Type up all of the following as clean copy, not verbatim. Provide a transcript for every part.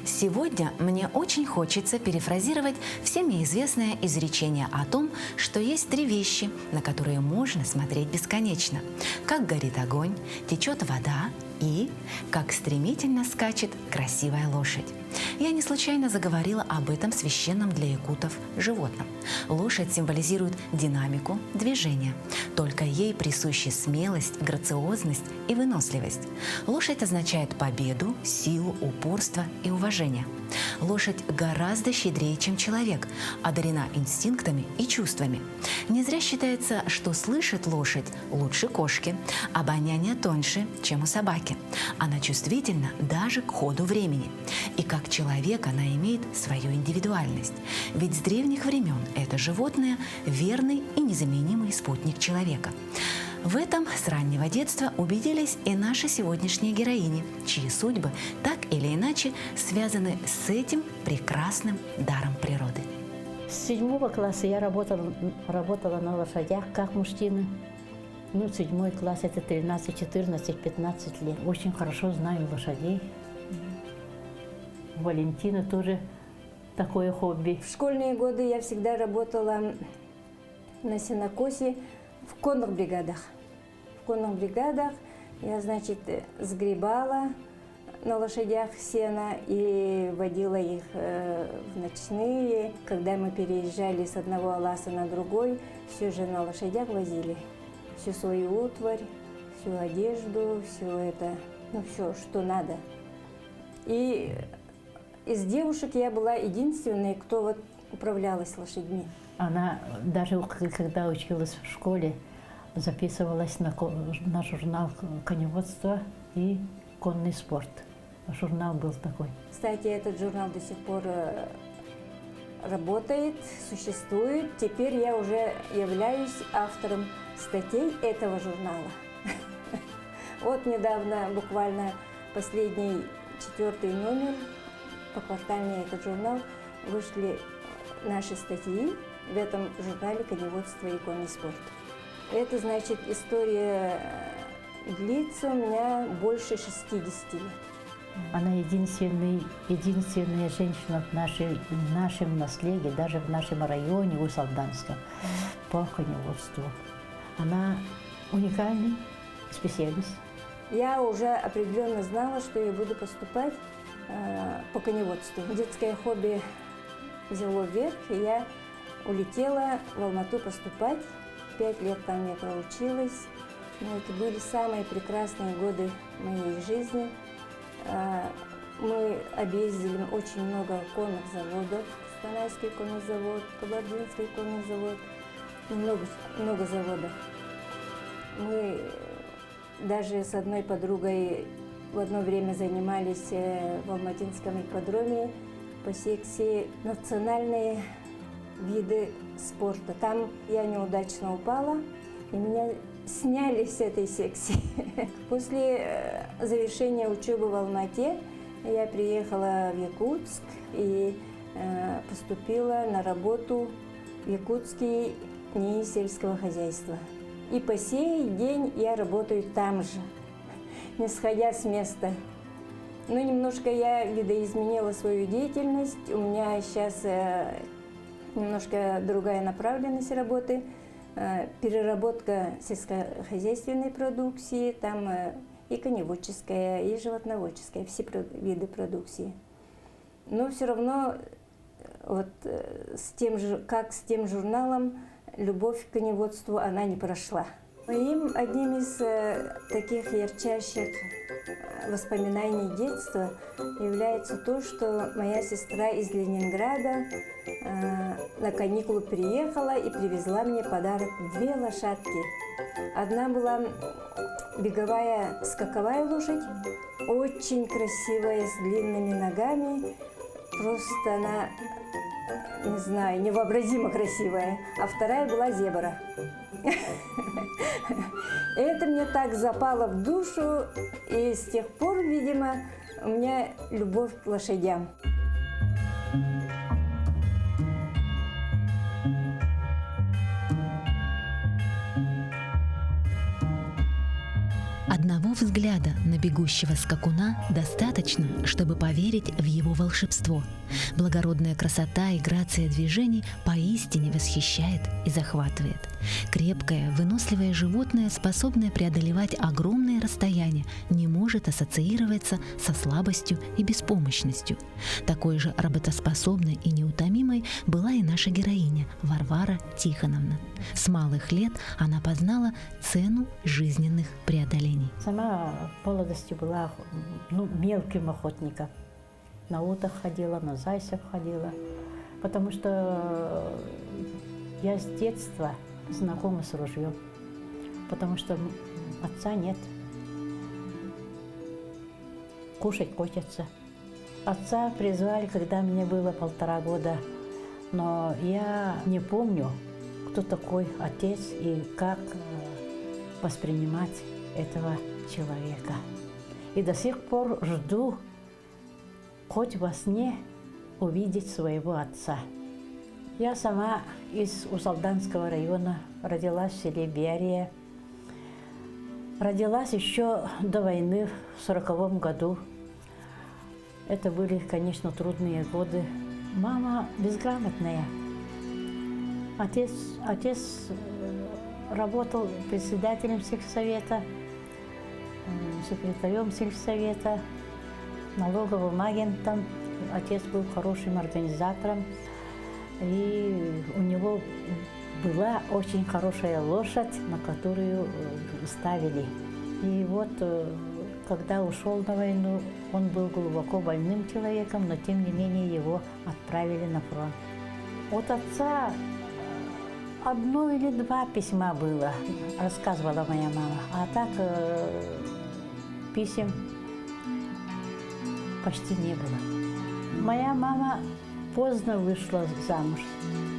Сегодня мне очень хочется перефразировать всеми известное изречение о том, что есть три вещи, на которые можно смотреть бесконечно. Как горит огонь, течет вода и как стремительно скачет красивая лошадь. Я не случайно заговорила об этом священном для якутов животном. Лошадь символизирует динамику, движение. Только ей присущи смелость, грациозность и выносливость. Лошадь означает победу, силу, упорство и уважение. Лошадь гораздо щедрее, чем человек, одарена инстинктами и чувствами. Не зря считается, что слышит лошадь лучше кошки, обоняние тоньше, чем у собаки. Она чувствительна даже к ходу времени. И как человек она имеет свою индивидуальность. Ведь с древних времен это животное – верный и незаменимый спутник человека. В этом с раннего детства убедились и наши сегодняшние героини, чьи судьбы так или иначе связаны с этим прекрасным даром природы. С 7 класса я работала на лошадях, как мужчина. 7 класс – это 13, 14, 15 лет. Очень хорошо знаю лошадей. Валентина тоже такое хобби. В школьные годы я всегда работала на сенокосе в конных бригадах. В конных бригадах я, сгребала на лошадях сено и водила их в ночные. Когда мы переезжали с одного аласа на другой, все же на лошадях возили. Всю свою утварь, всю одежду, все это, все, что надо. И из девушек я была единственной, кто управлялась лошадьми. Она даже когда училась в школе, записывалась на журнал коневодства и конный спорт. Журнал был такой. Кстати, этот журнал до сих пор работает, существует. Теперь я уже являюсь автором статей этого журнала. Вот недавно, буквально последний 4-й номер, поквартальный этот журнал, вышли наши статьи в этом журнале «Коневодство и конный спорт». Это значит, история длится у меня больше 60 лет. Она единственная женщина в нашем наследии, даже в нашем районе, у Салданском, по коневодству. Она уникальный специалист. Я уже определенно знала, что я буду поступать по коневодству. Детское хобби взяло вверх, и я улетела в Алмату поступать. 5 лет там я проучилась. Но это были самые прекрасные годы моей жизни. Мы объездили очень много конных заводов. Станайский конный завод, Кабардинский конный завод. Много заводов. Мы даже с одной подругой в одно время занимались в Алматинском ипподроме по секции «Национальные виды спорта». Там я неудачно упала, и меня сняли с этой секции. После завершения учебы в Алмате я приехала в Якутск и поступила на работу в Якутский НИИ сельского хозяйства. И по сей день я работаю там же, не сходя с места. Но немножко я видоизменила свою деятельность. У меня сейчас немножко другая направленность работы. Переработка сельскохозяйственной продукции, там и коневодческая, и животноводческая, все виды продукции. Но все равно, как с тем журналом, любовь к коневодству, она не прошла. Одним из таких ярчайших воспоминаний детства является то, что моя сестра из Ленинграда на каникулы приехала и привезла мне подарок 2 лошадки. Одна была беговая скаковая лошадь, очень красивая, с длинными ногами. Просто она, не знаю, невообразимо красивая. А вторая была зебра. Это мне так запало в душу, и с тех пор, видимо, у меня любовь к лошадям. Одного взгляда на бегущего скакуна достаточно, чтобы поверить в его волшебство. Благородная красота и грация движений поистине восхищает и захватывает. Крепкое, выносливое животное, способное преодолевать огромные расстояния, не может ассоциироваться со слабостью и беспомощностью. Такой же работоспособной и неутомимой была и наша героиня Варвара Тихоновна. С малых лет она познала цену жизненных преодолений. Сама в молодости была мелким охотником. На уток ходила, на зайцев ходила, потому что я с детства знакома с ружьем, потому что отца нет. Кушать хочется. Отца призвали, когда мне было 1,5 года, но я не помню, кто такой отец и как воспринимать этого человека. И до сих пор жду хоть во сне увидеть своего отца. Я сама из Усалданского района, родилась в селе Берия. Родилась еще до войны в 1940 году. Это были, конечно, трудные годы. Мама безграмотная. Отец работал председателем сельсовета, секретарем сельсовета, налоговым агентом. Отец был хорошим организатором. И у него была очень хорошая лошадь, на которую ставили. И вот, когда ушел на войну, он был глубоко больным человеком, но тем не менее его отправили на фронт. От отца 1 или 2 письма было, рассказывала моя мама. А так писем почти не было. Моя мама поздно вышла замуж.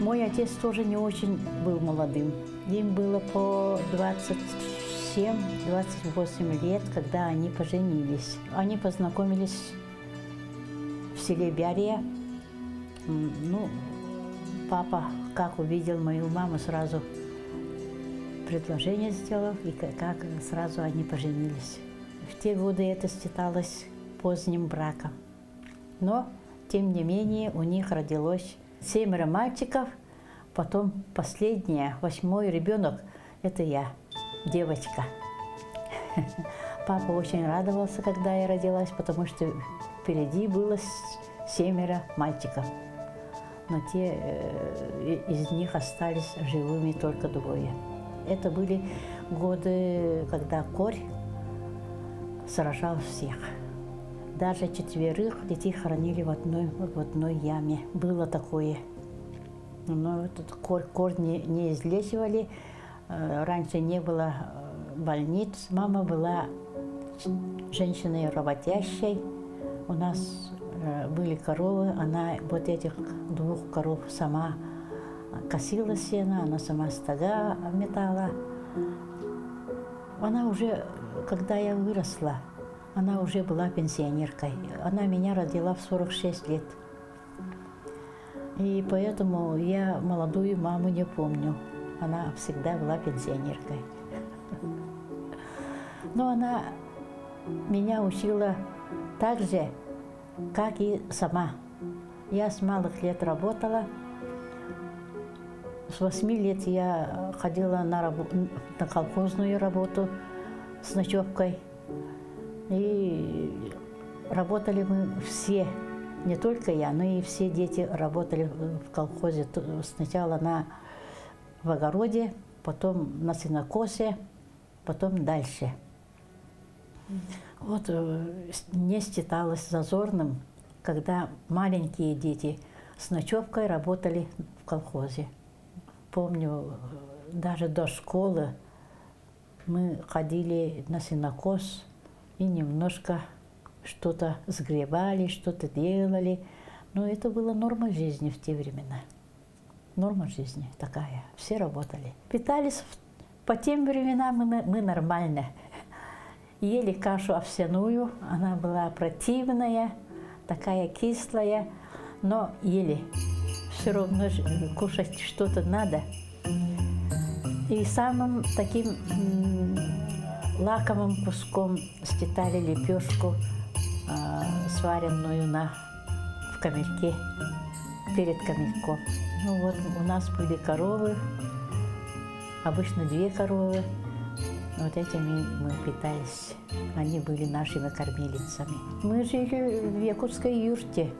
Мой отец тоже не очень был молодым. Им было по 27-28 лет, когда они поженились. Они познакомились в селе Берия. Папа, как увидел мою маму, сразу предложение сделал, и как сразу они поженились. В те годы это считалось поздним браком. Но, тем не менее, у них родилось 7 мальчиков, потом последняя, 8-й ребенок, это я, девочка. Папа очень радовался, когда я родилась, потому что впереди было 7 мальчиков. Но те из них остались живыми только 2. Это были годы, когда корь сражал всех. Даже 4 детей хоронили в одной яме. Было такое. Но этот корь не излечивали. Раньше не было больниц. Мама была женщиной работящей. У нас были коровы. Она вот этих 2 коров сама косила сено, она сама стога метала. Она уже, когда я выросла, она уже была пенсионеркой. Она меня родила в 46 лет. И поэтому я молодую маму не помню. Она всегда была пенсионеркой. Но она меня учила так же, как и сама. Я с малых лет работала. С 8 лет я ходила на колхозную работу с ночевкой. И работали мы все, не только я, но и все дети работали в колхозе. Сначала в огороде, потом на сенокосе, потом дальше. Вот не считалось зазорным, когда маленькие дети с ночевкой работали в колхозе. Помню, даже до школы мы ходили на сенокос и немножко что-то сгребали, что-то делали. Но это была норма жизни в те времена. Норма жизни такая. Все работали. Питались по тем временам мы нормально. Ели кашу овсяную, она была противная, такая кислая, но ели. Все равно кушать что-то надо. И самым таким лакомым куском считали лепешку, сваренную в камельке, перед камельком. Ну вот у нас были коровы, обычно 2 коровы. Вот этими мы питались. Они были нашими кормилицами. Мы жили в якутской юрте.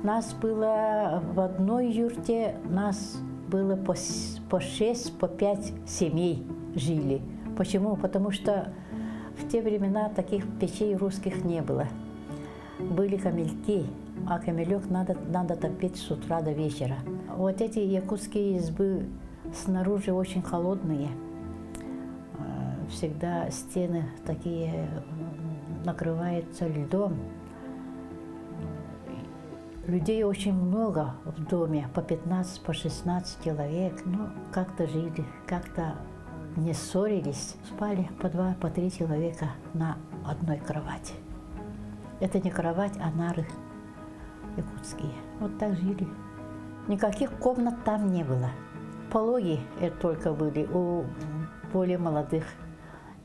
Нас было в одной юрте, нас было по 6, по 5 семей жили. Почему? Потому что в те времена таких печей русских не было. Были камельки, а камелек надо топить с утра до вечера. Вот эти якутские избы снаружи очень холодные. Всегда стены такие накрываются льдом. Людей очень много в доме, по 15, по 16 человек. Ну, как-то жили, как-то не ссорились. Спали по 2, по 3 человека на одной кровати. Это не кровать, а нары якутские. Вот так жили. Никаких комнат там не было. Пологи только были у более молодых.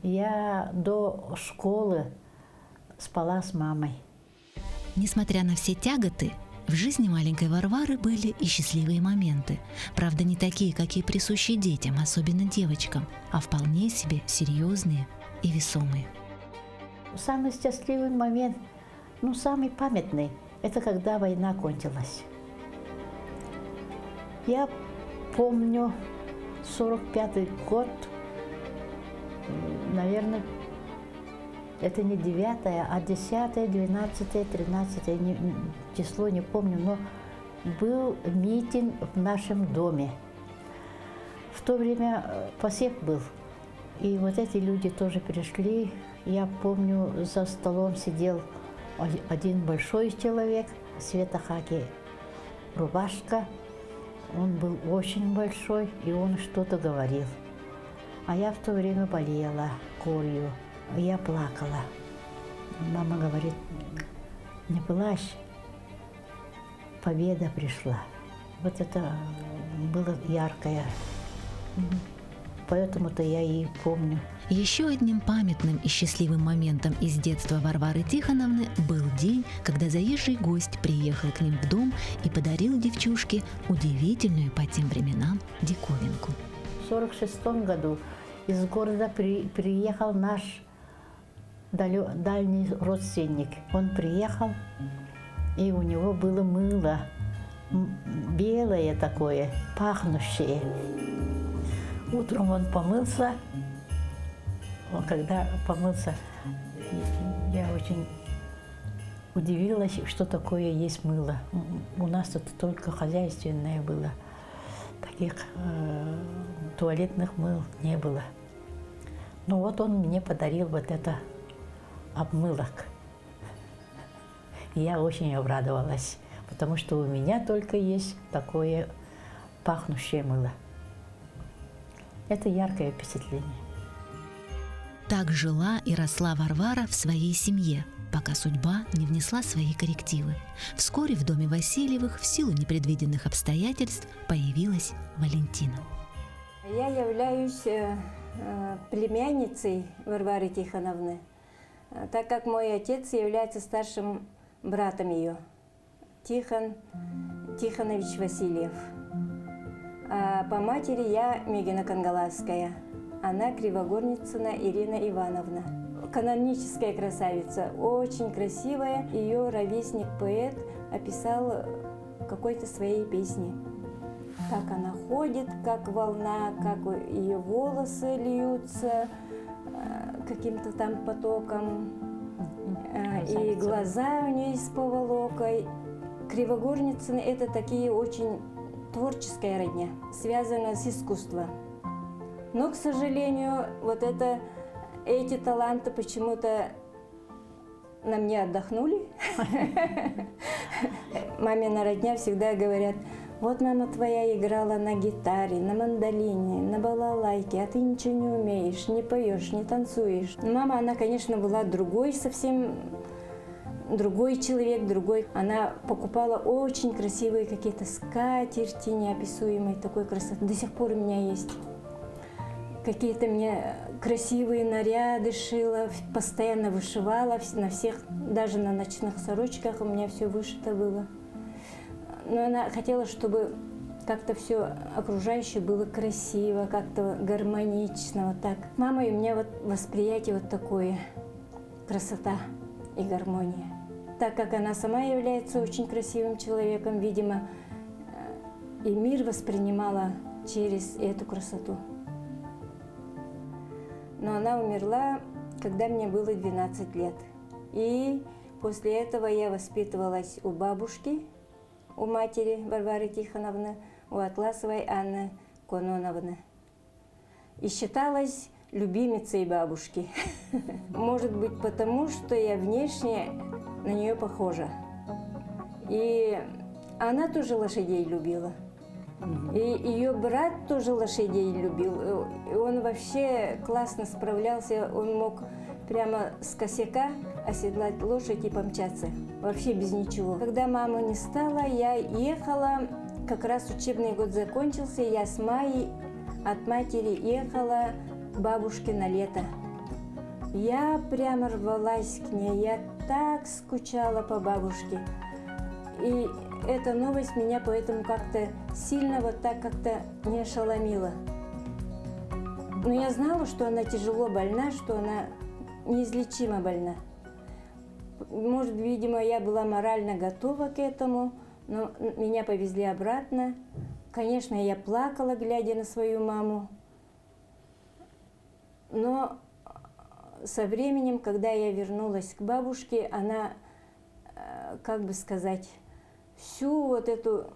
Я до школы спала с мамой. Несмотря на все тяготы, в жизни маленькой Варвары были и счастливые моменты. Правда, не такие, какие присущи детям, особенно девочкам, а вполне себе серьезные и весомые. Самый счастливый момент, самый памятный, это когда война кончилась. Я помню 45-й год, наверное, это не 9, а 10, 12, 13 число, не помню, но был митинг в нашем доме. В то время посев был, и вот эти люди тоже пришли. Я помню, за столом сидел один большой человек, светохаки рубашка. Он был очень большой, и он что-то говорил. А я в то время болела корью. Я плакала. Мама говорит: не плачь, победа пришла. Вот это было яркое. Поэтому-то я и помню. Еще одним памятным и счастливым моментом из детства Варвары Тихоновны был день, когда заезжий гость приехал к ним в дом и подарил девчушке удивительную по тем временам диковинку. В 1946 году из города приехал наш дальний родственник. Он приехал, и у него было мыло, белое такое, пахнущее. Утром он помылся. Когда помылся, я очень удивилась, что такое есть мыло. У нас тут только хозяйственное было. Таких туалетных мыл не было. Ну вот он мне подарил вот это обмылок. Я очень обрадовалась, потому что у меня только есть такое пахнущее мыло. Это яркое впечатление. Так жила и росла Варвара в своей семье, пока судьба не внесла свои коррективы. Вскоре в доме Васильевых в силу непредвиденных обстоятельств появилась Валентина. Я являюсь племянницей Варвары Тихоновны, так как мой отец является старшим братом ее, Тихон Тихонович Васильев. А по матери я Мегина Кангаласская. Она Кривогорницына Ирина Ивановна. Каноническая красавица, очень красивая. Ее ровесник-поэт описал какой-то своей песни. Как она ходит, как волна, как ее волосы льются каким-то там потоком. И глаза у нее с поволокой. Кривогорницыны – это такие очень творческая родня, связанная с искусством. Но, к сожалению, эти таланты почему-то на мне отдохнули. Мамина родня всегда говорят: вот мама твоя играла на гитаре, на мандолине, на балалайке, а ты ничего не умеешь, не поешь, не танцуешь. Мама, она, конечно, была совсем другой человек, другой. Она покупала очень красивые какие-то скатерти, неописуемой такой красоты. До сих пор у меня есть. какие-то мне красивые наряды шила, постоянно вышивала на всех, даже на ночных сорочках у меня все вышито было. Но она хотела, чтобы как-то все окружающее было красиво, как-то гармонично, вот так. Мама и у меня вот восприятие вот такое, красота и гармония. Так как она сама является очень красивым человеком, видимо, и мир воспринимала через эту красоту. Но она умерла, когда мне было 12 лет. И после этого я воспитывалась у бабушки, у матери Варвары Тихоновны, у Атласовой Анны Кононовны. И считалась любимицей бабушки. Может быть, потому что я внешне на нее похожа. И она тоже лошадей любила. И ее брат тоже лошадей любил. И он вообще классно справлялся. Он мог прямо с косяка оседлать лошадь и помчаться. Вообще без ничего. Когда мамы не стало, я ехала, как раз учебный год закончился, я с Майей от матери ехала к бабушке на лето. Я прямо рвалась к ней, я так скучала по бабушке. И эта новость меня поэтому как-то сильно вот так как-то не ошеломила. Но я знала, что она тяжело больна, что она неизлечимо больна. Может, видимо, я была морально готова к этому, но меня повезли обратно. Конечно, я плакала, глядя на свою маму. Но со временем, когда я вернулась к бабушке, она, как бы сказать, всю вот эту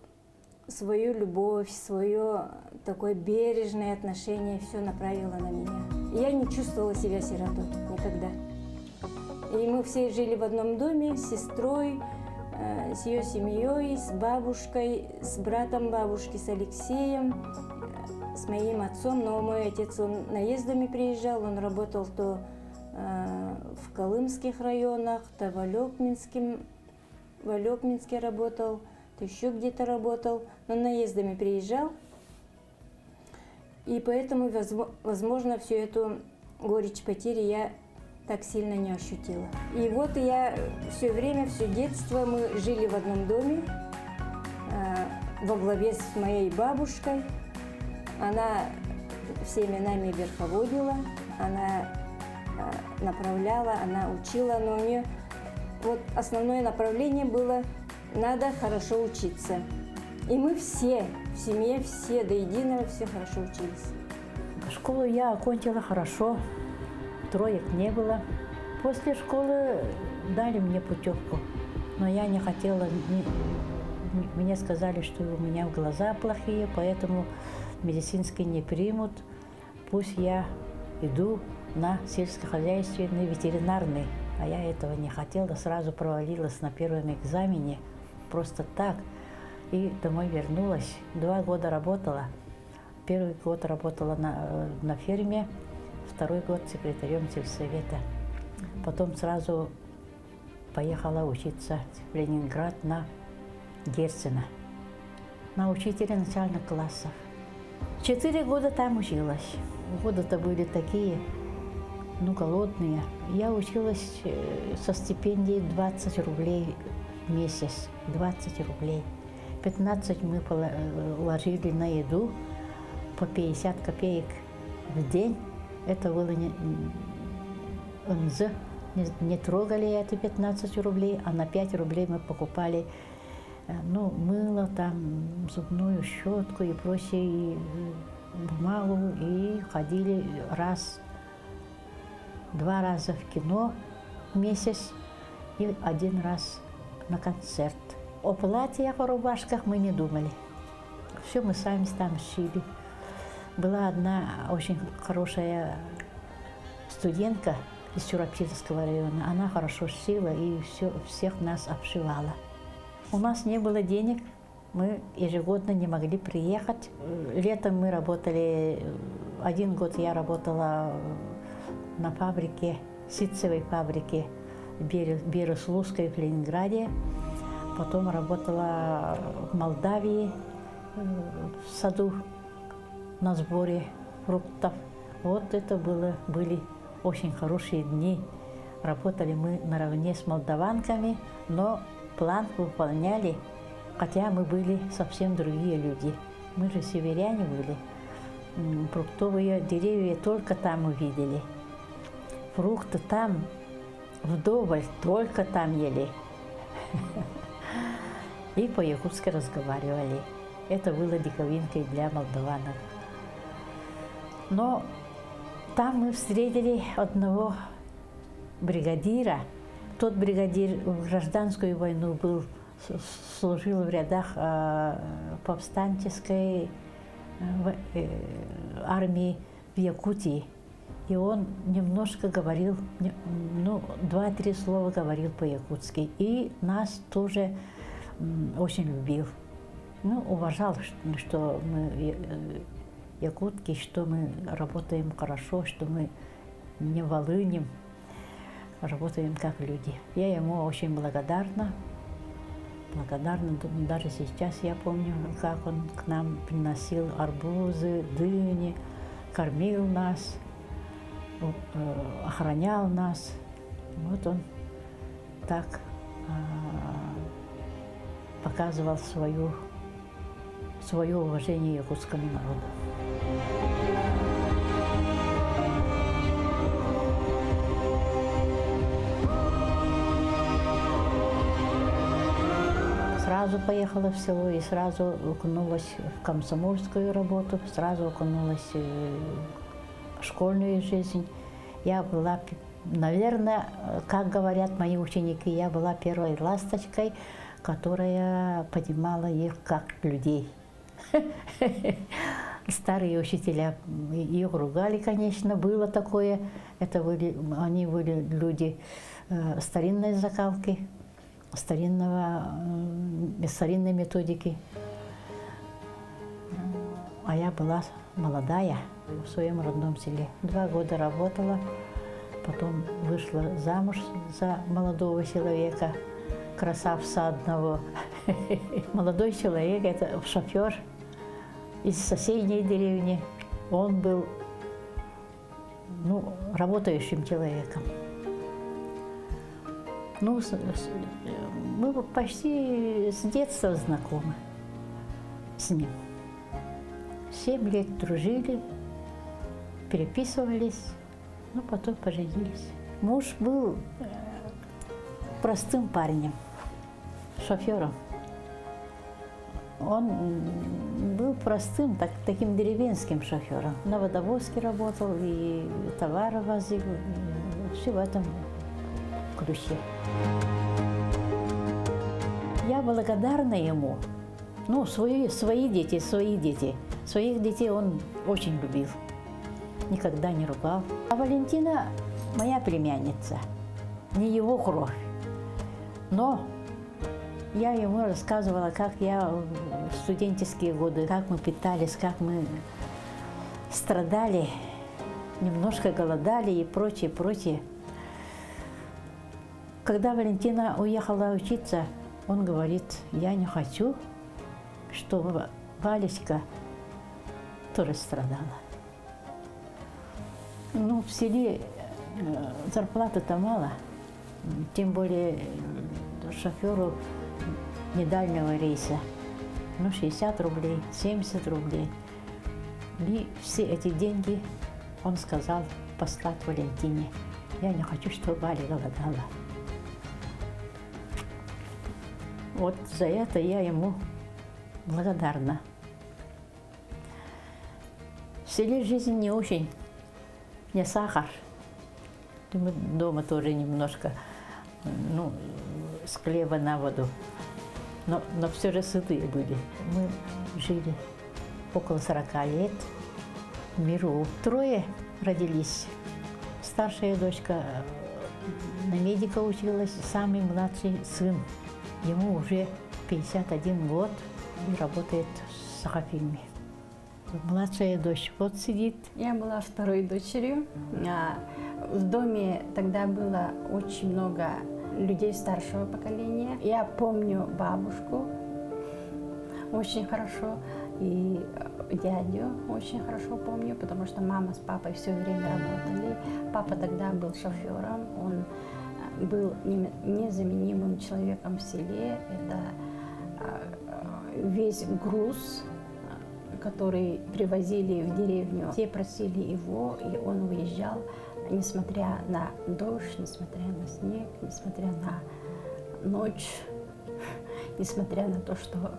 свою любовь, свое такое бережное отношение все направила на меня. Я не чувствовала себя сиротой никогда. И мы все жили в одном доме с сестрой, с ее семьей, с бабушкой, с братом бабушки, с Алексеем, с моим отцом. Но мой отец, он наездами приезжал, он работал то в Колымских районах, то в Алекминске работал, то еще где-то работал. Но наездами приезжал. И поэтому, возможно, всю эту горечь потери я так сильно не ощутила. И вот я все время, все детство мы жили в одном доме, во главе с моей бабушкой. Она всеми нами верховодила, она направляла, она учила, но у нее вот основное направление было «надо хорошо учиться». И мы все, в семье все до единого, все хорошо учились. Школу я окончила хорошо, троек не было. После школы дали мне путевку, но я не хотела, мне сказали, что у меня глаза плохие, поэтому медицинский не примут. Пусть я иду на сельскохозяйственный ветеринарный. А я этого не хотела, сразу провалилась на первом экзамене, просто так. И домой вернулась, 2 года работала. Первый год работала на ферме, второй год секретарем сельсовета. Потом сразу поехала учиться в Ленинград на Герцена, на учителя начальных классов. 4 года там училась. Годы-то были такие, голодные. Я училась со стипендией 20 рублей в месяц, 20 рублей. 15 мы положили на еду, по 50 копеек в день. Это было не трогали эти 15 рублей, а на 5 рублей мы покупали мыло, там, зубную щетку и прочее, и бумагу, и ходили 2 раза в кино в месяц и 1 раз на концерт. О платьях, о рубашках мы не думали. Все мы сами там шили. Была одна очень хорошая студентка из Сюрапчинского района. Она хорошо шила и всех нас обшивала. У нас не было денег, мы ежегодно не могли приехать. Летом мы работали, 1 год я работала на фабрике, ситцевой фабрике Береслузской в Ленинграде. Потом работала в Молдавии, в саду на сборе фруктов. Вот это были очень хорошие дни. Работали мы наравне с молдаванками, но план выполняли, хотя мы были совсем другие люди. Мы же северяне были. Фруктовые деревья только там увидели. Фрукты там вдоволь только там ели. И по-якутски разговаривали. Это было диковинкой для молдаванок. Но там мы встретили одного бригадира. Тот бригадир в гражданскую войну служил в рядах повстанческой армии в Якутии. И он немножко говорил, 2-3 слова говорил по-якутски. И нас тоже очень любил. Уважал, что мы якутки, что мы работаем хорошо, что мы не волынем, работаем как люди. Я ему очень благодарна. Даже сейчас я помню, как он к нам приносил арбузы, дыни, кормил нас, охранял нас. Вот он так показывал свое уважение якутскому народу. Сразу поехала в село и сразу окунулась в комсомольскую работу, сразу окунулась в школьную жизнь. Я была, наверное, как говорят мои ученики, я была первой ласточкой, которая понимала их как людей. Старые учителя их ругали, конечно, было такое. Они были люди старинной закалки, старинной методики. А я была молодая в своем родном селе. 2 года работала, потом вышла замуж за молодого человека, красавца одного. Молодой человек, это шофер из соседней деревни. Он был работающим человеком. Мы почти с детства знакомы с ним. 7 лет дружили, переписывались, потом поженились. Муж был простым парнем, шофером. Он был простым, таким деревенским шофером. На водовозке работал и товары возил, все в этом ключе. Я благодарна ему. Свои дети. Своих детей он очень любил. Никогда не ругал. А Валентина моя племянница, не его кровь. Но я ему рассказывала, как я в студенческие годы, как мы питались, как мы страдали, немножко голодали и прочее. Когда Валентина уехала учиться, он говорит: я не хочу, чтобы Валечка тоже страдала. В селе зарплаты-то мало, тем более шоферу недальнего рейса. 60 рублей, 70 рублей. И все эти деньги он сказал послать Валентине. Я не хочу, чтобы Валя голодала. Вот за это я ему благодарна. В селе жизнь не очень, не сахар. Мы дома тоже немножко, с хлеба на воду. Но все же сытые были. Мы жили около 40 лет в миру. 3 родились. Старшая дочка на медика училась, самый младший сын. Ему уже 51 год и работает в Сахафильме. Младшая дочь вот сидит. Я была 2-й дочерью. В доме тогда было очень много людей старшего поколения. Я помню бабушку очень хорошо. И дядю очень хорошо помню, потому что мама с папой все время работали. Папа тогда был шофером, он был незаменимым человеком в селе. Это весь груз, который привозили в деревню, все просили его, и он уезжал, несмотря на дождь, несмотря на снег, несмотря на ночь, несмотря на то, что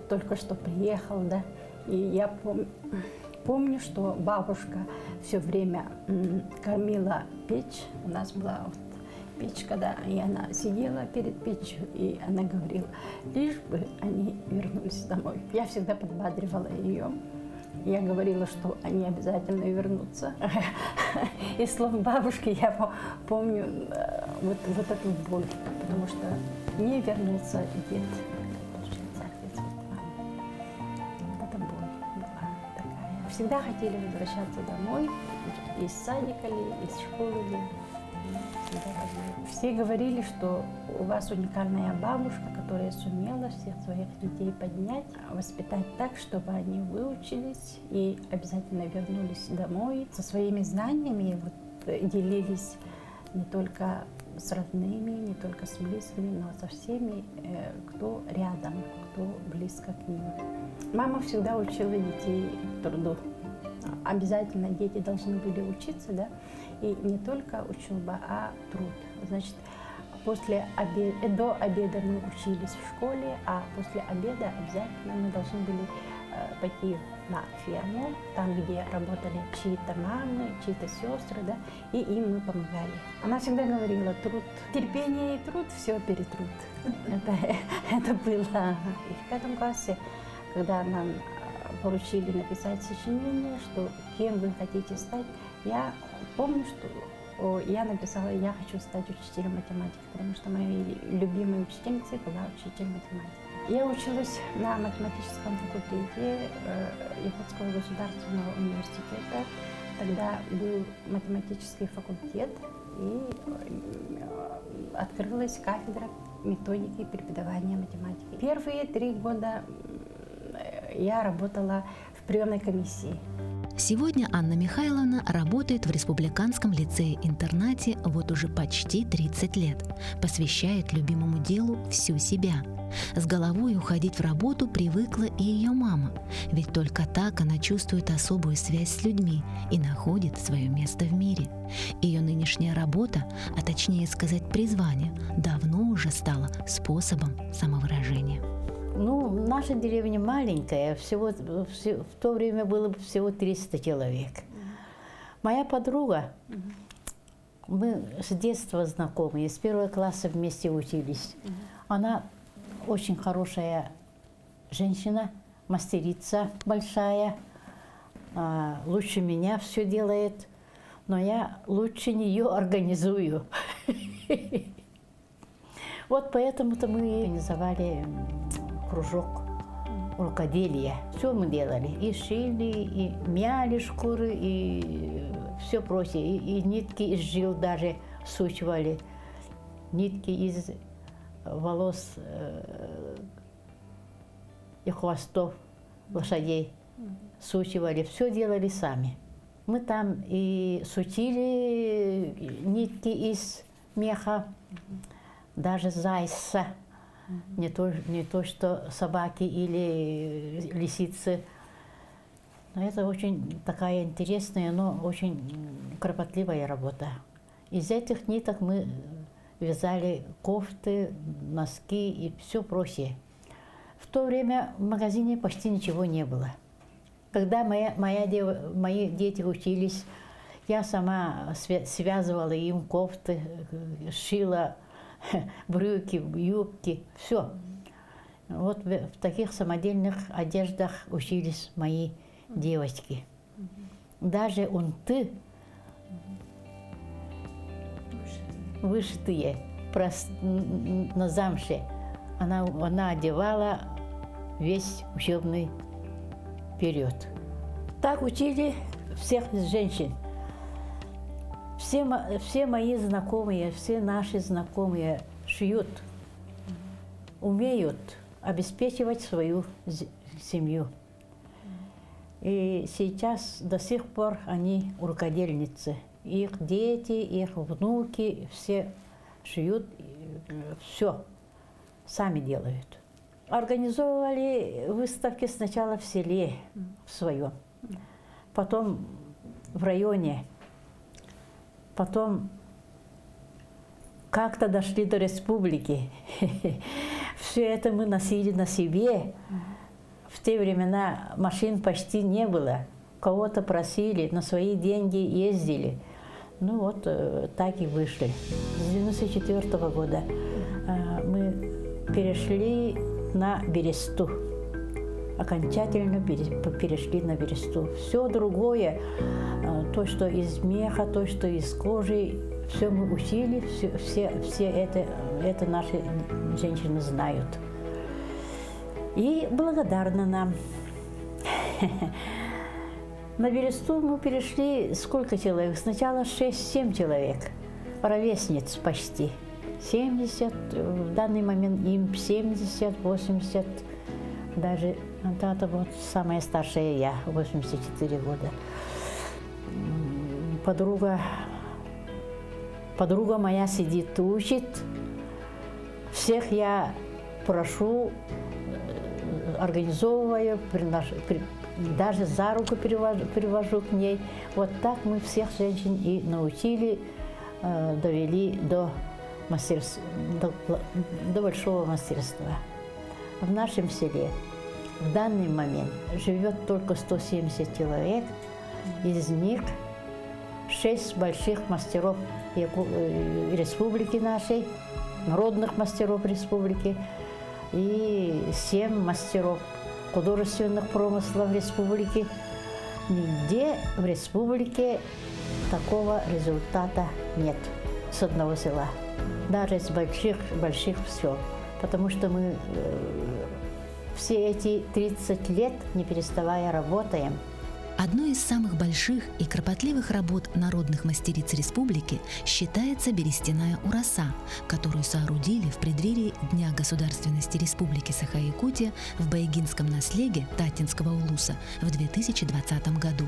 только что приехал, да. И я помню, что бабушка все время кормила печь. У нас была вот печка, да, и она сидела перед печью, и она говорила, лишь бы они вернулись домой. Я всегда подбадривала ее. Я говорила, что они обязательно вернутся. Из слов бабушки я помню вот эту боль, потому что не вернулся дед. Это боль была такая. Всегда хотели возвращаться домой, из садика ли, из школы ли. Все говорили, что у вас уникальная бабушка, которая сумела всех своих детей поднять, воспитать так, чтобы они выучились и обязательно вернулись домой со своими знаниями, вот, делились не только с родными, не только с близкими, но со всеми, кто рядом, кто близко к ним. Мама всегда учила детей труду. Обязательно дети должны были учиться, да, и не только учеба, а труд. Значит, до обеда мы учились в школе, а после обеда обязательно мы должны были пойти на ферму, там, где работали чьи-то мамы, чьи-то сестры, да, и им мы помогали. Она всегда говорила, труд, терпение и труд все перетрут. Это было. И в 5 классе, когда нам поручили написать сочинение, что кем вы хотите стать, я помню, что я написала, я хочу стать учителем математики, потому что моей любимой учительницей была учитель математики. Я училась на математическом факультете Якутского государственного университета. Тогда был математический факультет, и открылась кафедра методики и преподавания математики. Первые 3 года я работала в приемной комиссии. Сегодня Анна Михайловна работает в Республиканском лицее-интернате вот уже почти 30 лет. Посвящает любимому делу всю себя. С головой уходить в работу привыкла и ее мама, ведь только так она чувствует особую связь с людьми и находит свое место в мире. Ее нынешняя работа, а точнее сказать призвание, давно уже стала способом самовыражения. Ну, наша деревня маленькая, в то время было всего 300 человек. Моя подруга, мы с детства знакомы, с 1 класса вместе учились. Она очень хорошая женщина, мастерица большая, лучше меня все делает, но я лучше нее организую. Вот поэтому-то мы организовали кружок рукоделия. Все мы делали. И шили, и мяли шкуры, и все прочее. И нитки из жил даже сучивали. Нитки из волос и хвостов лошадей сучивали. Все делали сами. Мы там и сучили нитки из меха, даже зайца. Не то, что собаки или лисицы. Но это очень такая интересная, но очень кропотливая работа. Из этих ниток мы вязали кофты, носки и все прочее. В то время в магазине почти ничего не было. Когда мои дети учились, я сама связывала им кофты, шила брюки, юбки, все. Вот в таких самодельных одеждах учились мои девочки. Даже унты вышитые на замше она одевала весь учебный период. Так учили всех женщин. Все мои знакомые, все наши знакомые шьют, умеют обеспечивать свою семью. И сейчас до сих пор они рукодельницы. Их дети, их внуки все шьют, все сами делают. Организовывали выставки сначала в селе в своем, потом в районе, потом как-то дошли до республики. Все это мы носили на себе. В те времена машин почти не было. Кого-то просили, на свои деньги ездили. Ну вот так и вышли. С 1994 года мы перешли на бересту. Окончательно перешли на бересту. Все другое, то, что из меха, то, что из кожи, все мы учили, все это наши женщины знают. И благодарны нам. На бересту мы перешли сколько человек? Сначала 6-7 человек, ровесниц почти. 70, в данный момент им 70, 80, даже это вот самая старшая я, 84 года. Подруга моя сидит, учит. Всех я прошу, организовываю, даже за руку привожу к ней. Вот так мы всех женщин и научили, довели до большого мастерства. В нашем селе в данный момент живет только 170 человек, из них 6 больших мастеров республики нашей, народных мастеров республики, и 7 мастеров художественных промыслов республики. Нигде в республике такого результата нет с одного села, даже с больших сел, потому что мы все эти 30 лет, не переставая, работаем. Одной из самых больших и кропотливых работ народных мастериц республики считается берестяная ураса, которую соорудили в преддверии Дня государственности Республики Саха-Якутия в Байгинском наслеге Татинского улуса в 2020 году.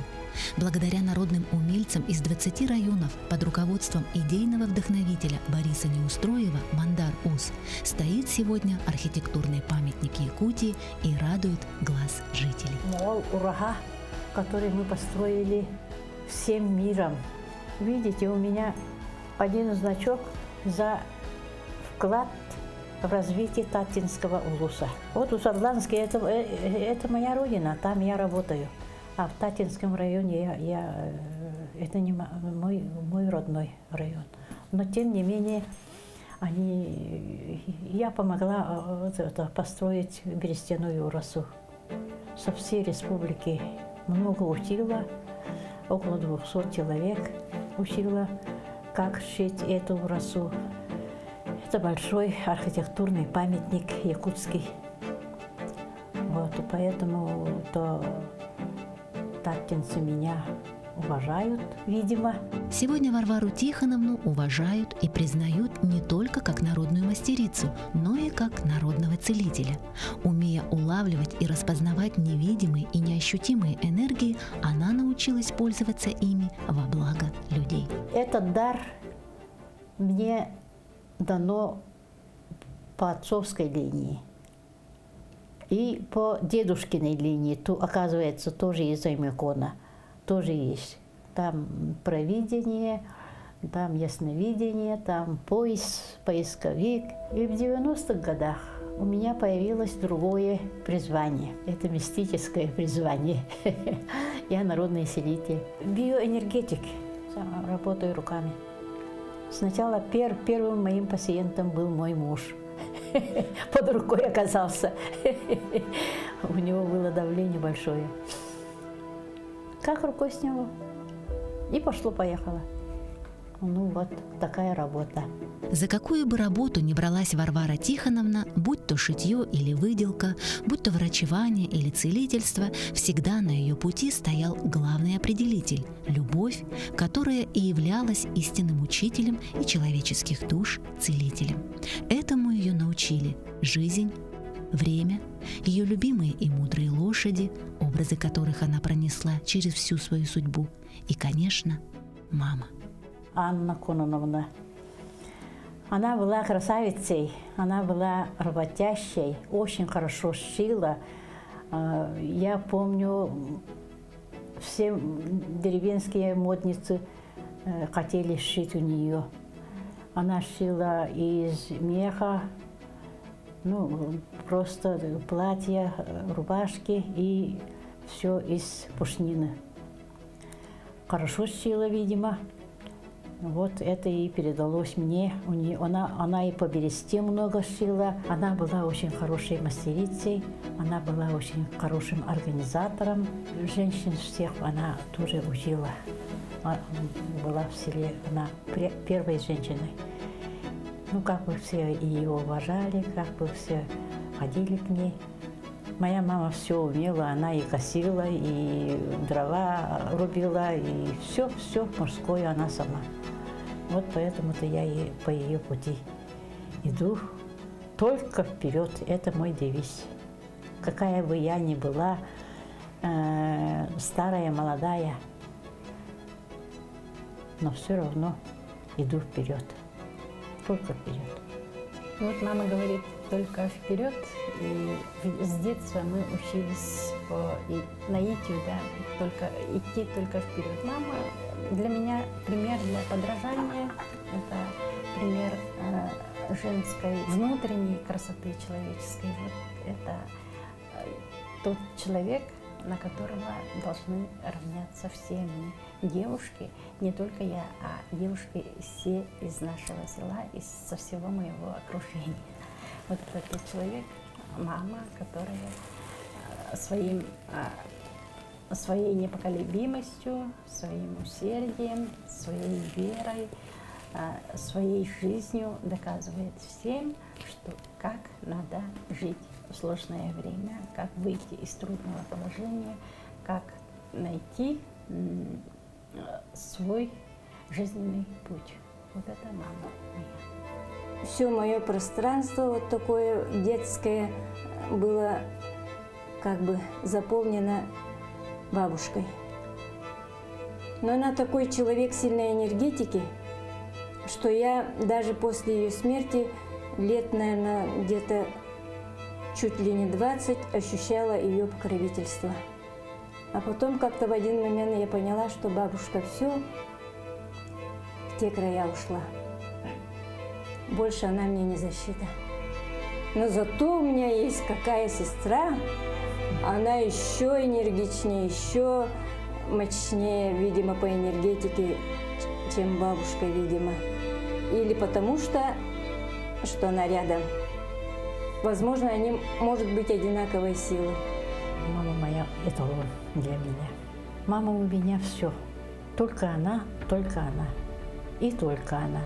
Благодаря народным умельцам из 20 районов под руководством идейного вдохновителя Бориса Неустроева Мандар-Ус стоит сегодня архитектурный памятник Якутии и радует глаз жителей. Мол, урага, который мы построили всем миром. Видите, у меня один значок за вклад в развитие Татинского улуса. Вот Усарланске это моя родина, там я работаю. А в Татинском районе это не мой родной район. Но тем не менее я помогла построить берестяную урасу. Со всей республики много учила, около 200 человек учила, как шить эту урасу. Это большой архитектурный памятник якутский. Вот, и поэтому татинцы меня уважают, видимо. Сегодня Варвару Тихоновну уважают и признают не только как народную мастерицу, но и как народного целителя. Умея улавливать и распознавать невидимые и неощутимые энергии, она научилась пользоваться ими во благо людей. Этот дар мне дано по отцовской линии и по дедушкиной линии. Оказывается, тоже есть Аймекона. Тоже есть. Там провидение, там ясновидение, там поисковик. И в 90-х годах у меня появилось другое призвание. Это мистическое призвание. Я народный целитель. Биоэнергетик. Работаю руками. Сначала первым моим пациентом был мой муж. Под рукой оказался. У него было давление большое. Как рукой сняло. И пошло-поехало. Ну вот, такая работа. За какую бы работу ни бралась Варвара Тихоновна, будь то шитье или выделка, будь то врачевание или целительство, всегда на ее пути стоял главный определитель – любовь, которая и являлась истинным учителем и человеческих душ целителем. Этому ее научили жизнь, время, ее любимые и мудрые лошади, образы которых она пронесла через всю свою судьбу, и, конечно, мама. Анна Кононовна. Она была красавицей, она была работящей, очень хорошо шила. Я помню, все деревенские модницы хотели шить у нее. Она шила из меха, просто платья, рубашки и все из пушнины. Хорошо шила, видимо. Вот это и передалось мне. Она и по бересте много шила. Она была очень хорошей мастерицей. Она была очень хорошим организатором. Женщин всех она тоже учила. Она была в селе, она первой женщиной. Как бы все ее уважали, как бы все ходили к ней. Моя мама все умела, она и косила, и дрова рубила, и все мужское она сама. Вот поэтому-то я и по ее пути иду только вперед. Это мой девиз. Какая бы я ни была, старая, молодая, но все равно иду вперед. Только вперед. Вот мама говорит только вперед, и с детства мы учились по наитию, только идти только вперед. Мама для меня пример для подражания, это пример женской внутренней красоты человеческой. Вот это тот человек, на которого должны равняться все мы. Девушки, не только я, а девушки все из нашего села, со всего моего окружения. Вот этот человек, мама, которая своей непоколебимостью, своим усердием, своей верой, своей жизнью доказывает всем, что как надо жить в сложное время, как выйти из трудного положения, как найти свой жизненный путь. Вот это мама моя. Все мое пространство вот такое детское было как бы заполнено бабушкой. Но она такой человек сильной энергетики, что я даже после ее смерти лет, наверное, где-то чуть ли не 20 ощущала ее покровительство. А потом как-то в один момент я поняла, что бабушка все в те края ушла. Больше она мне не защита. Но зато у меня есть какая сестра, она еще энергичнее, еще мощнее, видимо, по энергетике, чем бабушка, видимо. Или потому что она рядом. Возможно, они, может быть, одинаковой силы. Мама моя – эталон для меня. Мама у меня все. Только она и только она.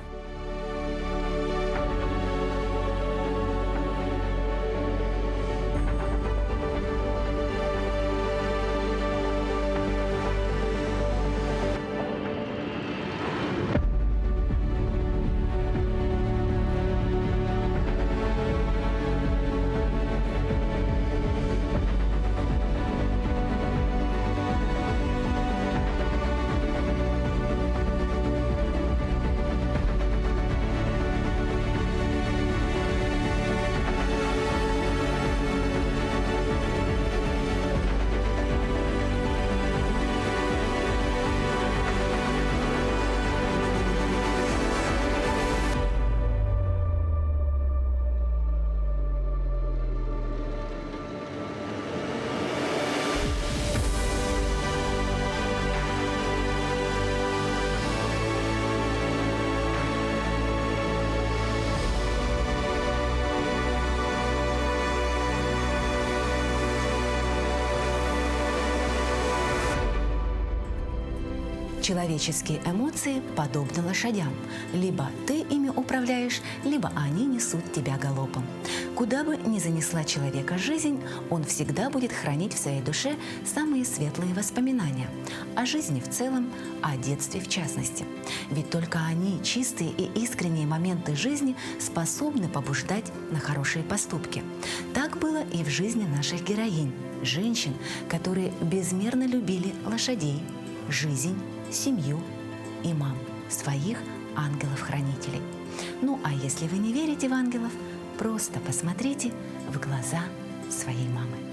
Человеческие эмоции подобны лошадям. Либо ты ими управляешь, либо они несут тебя галопом. Куда бы ни занесла человека жизнь, он всегда будет хранить в своей душе самые светлые воспоминания о жизни в целом, о детстве в частности. Ведь только они, чистые и искренние моменты жизни, способны побуждать на хорошие поступки. Так было и в жизни наших героинь, женщин, которые безмерно любили лошадей, жизнь, семью и мам, своих ангелов-хранителей. Ну а если вы не верите в ангелов, просто посмотрите в глаза своей мамы.